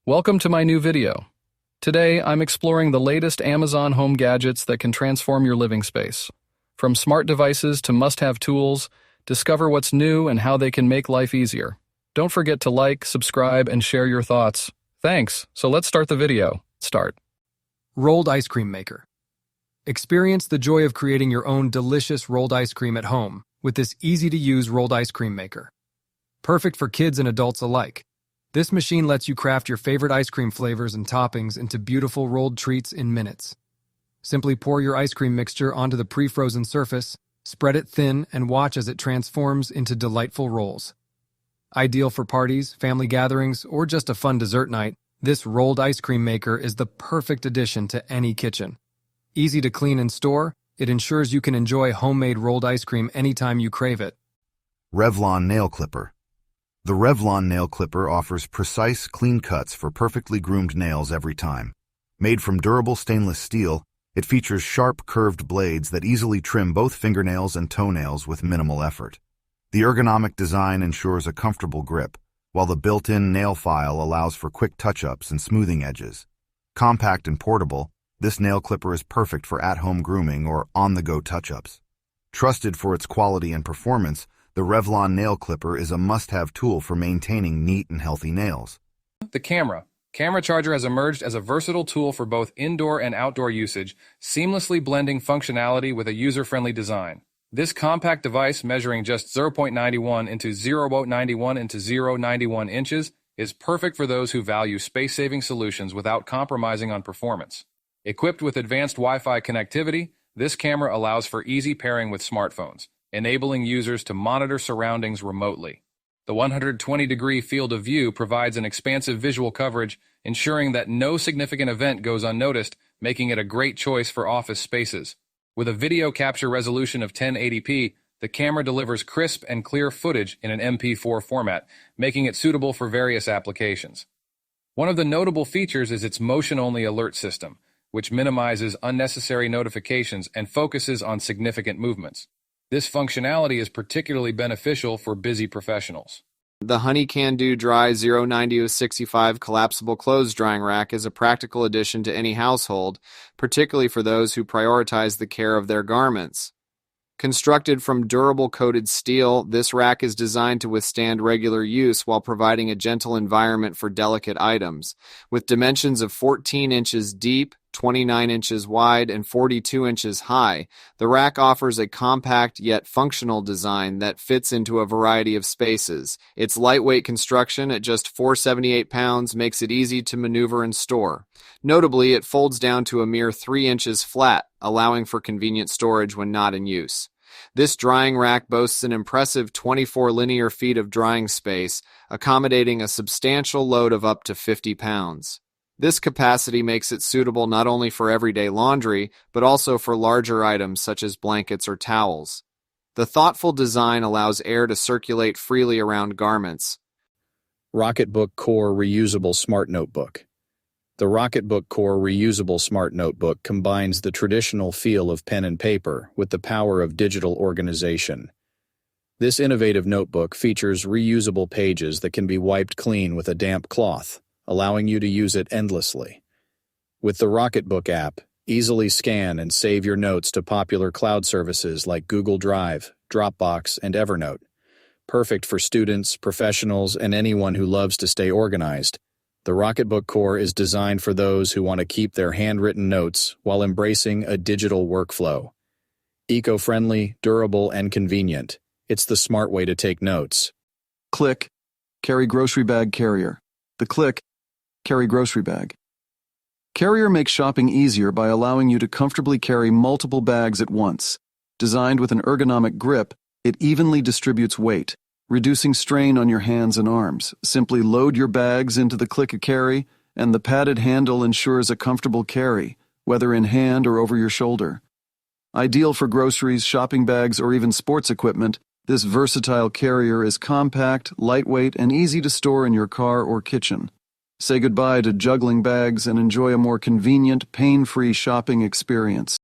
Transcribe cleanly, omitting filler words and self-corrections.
Welcome to my new video. Today, I'm exploring the latest Amazon home gadgets that can transform your living space. From smart devices to must-have tools, discover what's new and how they can make life easier. Don't forget to like, subscribe, and share your thoughts. Thanks. So let's start the video. Start. Rolled ice cream maker. Experience the joy of creating your own delicious rolled ice cream at home with this easy-to-use rolled ice cream maker. Perfect for kids and adults alike. This machine lets you craft your favorite ice cream flavors and toppings into beautiful rolled treats in minutes. Simply pour your ice cream mixture onto the pre-frozen surface, spread it thin, and watch as it transforms into delightful rolls. Ideal for parties, family gatherings, or just a fun dessert night, this rolled ice cream maker is the perfect addition to any kitchen. Easy to clean and store, it ensures you can enjoy homemade rolled ice cream anytime you crave it. Revlon Nail Clipper. The Revlon nail clipper offers precise, clean cuts for perfectly groomed nails every time. Made from durable stainless steel, it features sharp, curved blades that easily trim both fingernails and toenails with minimal effort. The ergonomic design ensures a comfortable grip, while the built-in nail file allows for quick touch-ups and smoothing edges. Compact and portable, this nail clipper is perfect for at-home grooming or on-the-go touch-ups. Trusted for its quality and performance, the Revlon nail clipper is a must-have tool for maintaining neat and healthy nails. The camera. Camera Charger has emerged as a versatile tool for both indoor and outdoor usage, seamlessly blending functionality with a user-friendly design. This compact device, measuring just 0.91 into 0.91 into 0.91 inches, is perfect for those who value space-saving solutions without compromising on performance. Equipped with advanced Wi-Fi connectivity, this camera allows for easy pairing with smartphones, enabling users to monitor surroundings remotely. The 120-degree field of view provides an expansive visual coverage, ensuring that no significant event goes unnoticed, making it a great choice for office spaces. With a video capture resolution of 1080p, the camera delivers crisp and clear footage in an MP4 format, making it suitable for various applications. One of the notable features is its motion-only alert system, which minimizes unnecessary notifications and focuses on significant movements. This functionality is particularly beneficial for busy professionals. The Honey Can Do Dry 09065 collapsible clothes drying rack is a practical addition to any household, particularly for those who prioritize the care of their garments. Constructed from durable coated steel, this rack is designed to withstand regular use while providing a gentle environment for delicate items. With dimensions of 14 inches deep, 29 inches wide, and 42 inches high, the rack offers a compact yet functional design that fits into a variety of spaces. Its lightweight construction at just 478 pounds makes it easy to maneuver and store. Notably, it folds down to a mere 3 inches flat, allowing for convenient storage when not in use. This drying rack boasts an impressive 24 linear feet of drying space, accommodating a substantial load of up to 50 pounds. This capacity makes it suitable not only for everyday laundry, but also for larger items such as blankets or towels. The thoughtful design allows air to circulate freely around garments. Rocketbook Core Reusable Smart Notebook. The Rocketbook Core Reusable Smart Notebook combines the traditional feel of pen and paper with the power of digital organization. This innovative notebook features reusable pages that can be wiped clean with a damp cloth, allowing you to use it endlessly. With the Rocketbook app, easily scan and save your notes to popular cloud services like Google Drive, Dropbox, and Evernote. Perfect for students, professionals, and anyone who loves to stay organized. The Rocketbook Core is designed for those who want to keep their handwritten notes while embracing a digital workflow. Eco-friendly, durable, and convenient, it's the smart way to take notes. Click, carry grocery bag carrier. The Click, carry grocery bag. Carrier makes shopping easier by allowing you to comfortably carry multiple bags at once. Designed with an ergonomic grip, it evenly distributes weight, reducing strain on your hands and arms. Simply load your bags into the Click-a-Carry, and the padded handle ensures a comfortable carry, whether in hand or over your shoulder. Ideal for groceries, shopping bags, or even sports equipment, this versatile carrier is compact, lightweight, and easy to store in your car or kitchen. Say goodbye to juggling bags and enjoy a more convenient, pain-free shopping experience.